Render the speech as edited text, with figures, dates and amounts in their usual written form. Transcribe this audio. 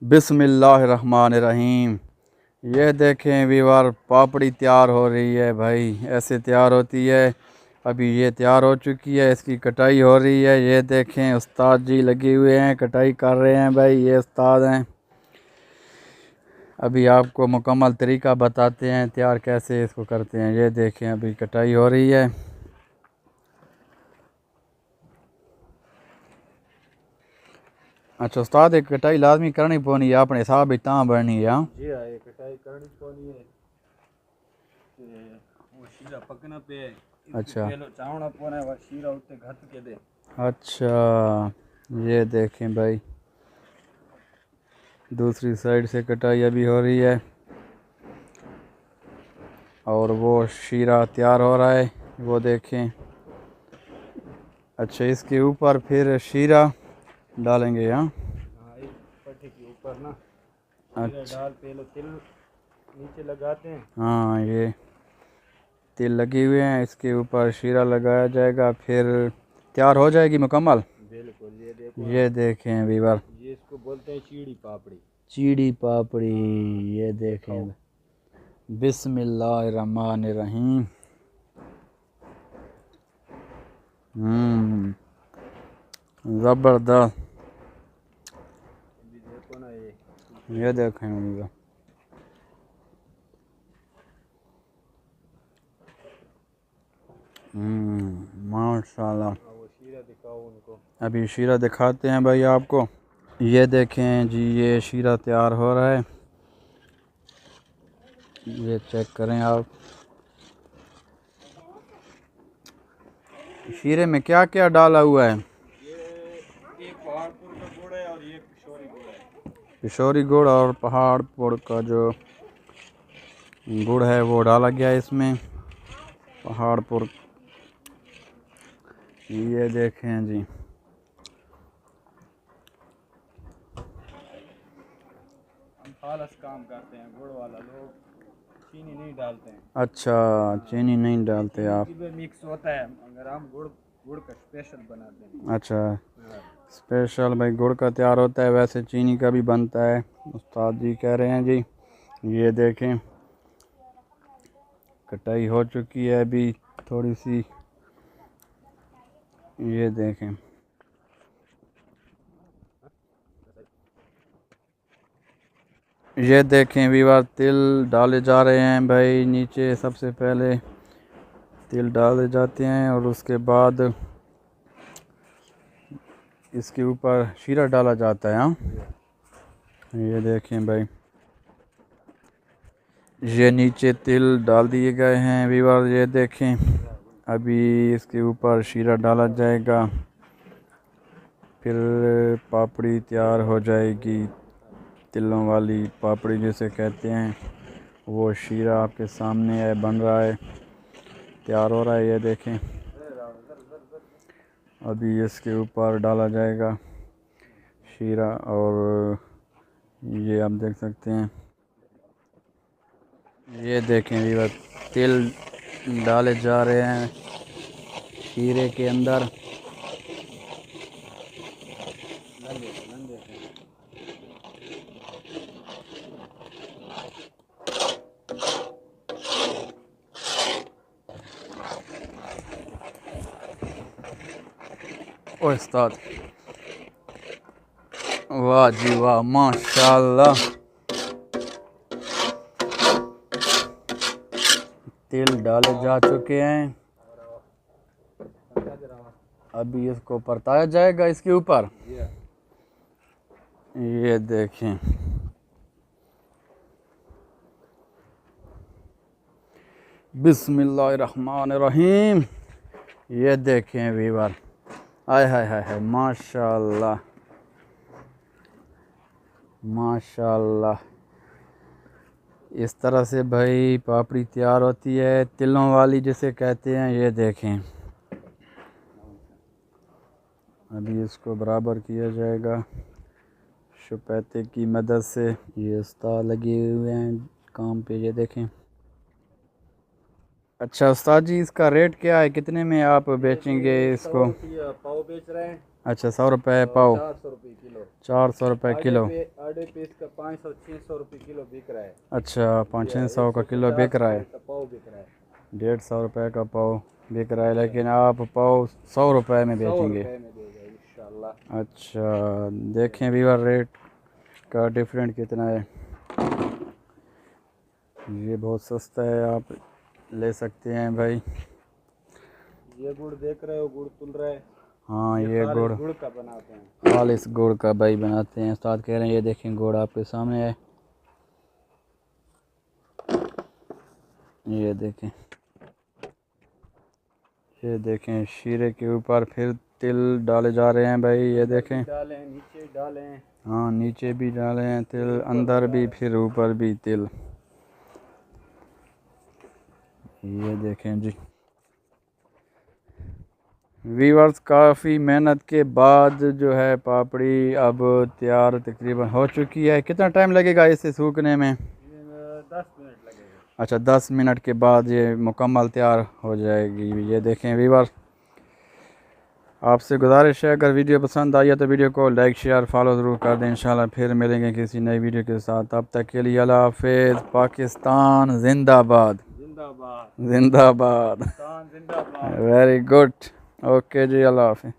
बिस्मिल्लाहिर्रहमानिर्रहीम। ये देखें व्यूअर, पापड़ी तैयार हो रही है भाई। ऐसे तैयार होती है। अभी ये तैयार हो चुकी है, इसकी कटाई हो रही है। ये देखें उस्ताद जी लगे हुए हैं, कटाई कर रहे हैं भाई। ये उस्ताद हैं। अभी आपको मुकम्मल तरीका बताते हैं तैयार कैसे इसको करते हैं। ये देखें अभी कटाई हो रही है। अच्छा उस्ताद, एक कटाई लाजमी करनी पौनी है, अपने हिसाब इतना बढ़नी है। हाँ जी हाँ, ये कटाई करनी पौनी है। वो शीरा पकना पे है। अच्छा पहले चावना पौना है, वो शीरा उत्ते घट के दे। अच्छा, ये देखें भाई, दूसरी साइड से कटाई अभी हो रही है और वो शीरा तैयार हो रहा है। वो देखें। अच्छा, इसके ऊपर फिर शीरा डालेंगे। हाँ हाँ, इस पट्टी के ऊपर ना शीरा अच्छा, डाल, पहले तिल नीचे लगाते हैं। हाँ ये तिल लगे हुए हैं, इसके ऊपर शीरा लगाया जाएगा, फिर तैयार हो जाएगी मुकम्मल। बिल्कुल, ये देखो ये देखें वीवर, ये इसको बोलते हैं चीड़ी पापड़ी। चीड़ी पापड़ी। ये दिखाओ। देखें। बिस्मिल्लाहिर्रहमानिर्रहीम। ज़बरदस्त। अभी देखो ना ये ये देखें वीवर। माशाल्लाह। हाँ, वो शीरा दिखाओ उनको। अभी शीरा दिखाते हैं भाई आपको। ये देखें जी, ये शीरा तैयार हो रहा है। ये चेक करें आप। शीरे में क्या क्या डाला हुआ है? ये एक पहाड़पुर का गुड़ है और ये किशोरी गुड़ है। किशोरी गुड़ और पहाड़पुर का जो गुड़ है वो डाला गया है इसमें। पहाड़पुर। ये देखें जी। हम खालस काम करते हैं गुड़ वाला, लोग चीनी नहीं डालते हैं। अच्छा, चीनी नहीं डालते चीनी आप? की भी मिक्स होता है, मगर हम गुड़ गुड़ का स्पेशल बनाते हैं। अच्छा, हाँ। स्पेशल भाई गुड़ का तैयार होता है, वैसे चीनी का भी बनता है। उस्ताद जी कह रहे हैं जी। ये देखें, कटाई हो चुकी है अभी थोड़ी सी। ये देखें। ये देखें वीवर, तिल डाले जा रहे हैं भाई। नीचे सबसे पहले तिल डाले जाते हैं और उसके बाद इसके ऊपर शीरा डाला जाता है। हाँ ये देखें भाई, ये नीचे तिल डाल दिए गए हैं वीवर। ये देखें, अभी इसके ऊपर शीरा डाला जाएगा, फिर पापड़ी तैयार हो जाएगी। तिलों वाली पापड़ी जिसे कहते हैं, वो शीरा आपके सामने है, बन रहा है, तैयार हो रहा है। ये देखें, अभी इसके ऊपर डाला जाएगा शीरा और ये आप देख सकते हैं। ये देखें वीवर, तिल डाले जा रहे हैं शीरे के अंदर। ओ उस्ताद, वाह जी वाह, माशाल्लाह। तिल डाले जा चुके हैं, अभी इसको परताया जाएगा इसके ऊपर। ये देखें, बिस्मिल्लाहिर्रहमानिर्रहीम। ये देखें वीवर, आय हाय हाय हाय, माशाल्लाह माशाल्लाह। इस तरह से भाई पापड़ी तैयार होती है, तिलों वाली जिसे कहते हैं। ये देखें, अभी इसको बराबर किया जाएगा शुपैते की मदद से। ये उस्ताद लगे हुए हैं काम पे। ये देखें। अच्छा उस्ताद जी, इसका रेट क्या है? कितने में आप बेचेंगे इसको? पाव बेच रहे हैं। अच्छा 100 रुपये पाव, 400 रुपये किलो। 400 रुपये किलो। आधे पे इसका 500-600 रुपये किलो बिक रहा है। अच्छा 500-600 का किलो बिक रहा है, का पाव बिक रहा है। 150 रुपये का पाव बिक रहा है, लेकिन आप पाव 100 रुपये में 100 बेचेंगे। रुपये में देगा इंशाल्लाह। अच्छा देखें व्यूअर रेट का डिफरेंट कितना है। ये बहुत सस्ता है, आप ले सकते हैं भाई। ये गुड़ देख रहे हो, गुड़ तुल रहा है। हाँ ये गुड़ गुड़ का बनाते हैं। खालिस गुड़ का भाई बनाते हैं, उस्ताद कह रहे हैं। ये देखें गुड़ आपके सामने है, ये देखें, ये देखें शीरे के ऊपर फिर तिल डाले जा रहे हैं भाई। ये देखें, डालें नीचे डालें। हाँ नीचे भी डाले हैं तिल, अंदर भी फिर ऊपर भी तिल। ये देखें जी वीवर्स, काफ़ी मेहनत के बाद जो है पापड़ी अब तैयार तकरीबन हो चुकी है। कितना टाइम लगेगा इसे सूखने में? 10 मिनट लगेगा। अच्छा 10 मिनट के बाद ये मुकम्मल तैयार हो जाएगी। ये देखें वीवर्स, आपसे गुजारिश है अगर वीडियो पसंद आई है तो वीडियो को लाइक शेयर फॉलो ज़रूर कर दें। इंशाल्लाह फिर मिलेंगे किसी नई वीडियो के साथ, तब तक के लिए अल्लाह हाफिज़। पाकिस्तान जिंदाबाद, जिंदाबाद, जिंदाबाद। जिंदाबाद। वेरी गुड, ओके जी, अल्लाह हाफिज़।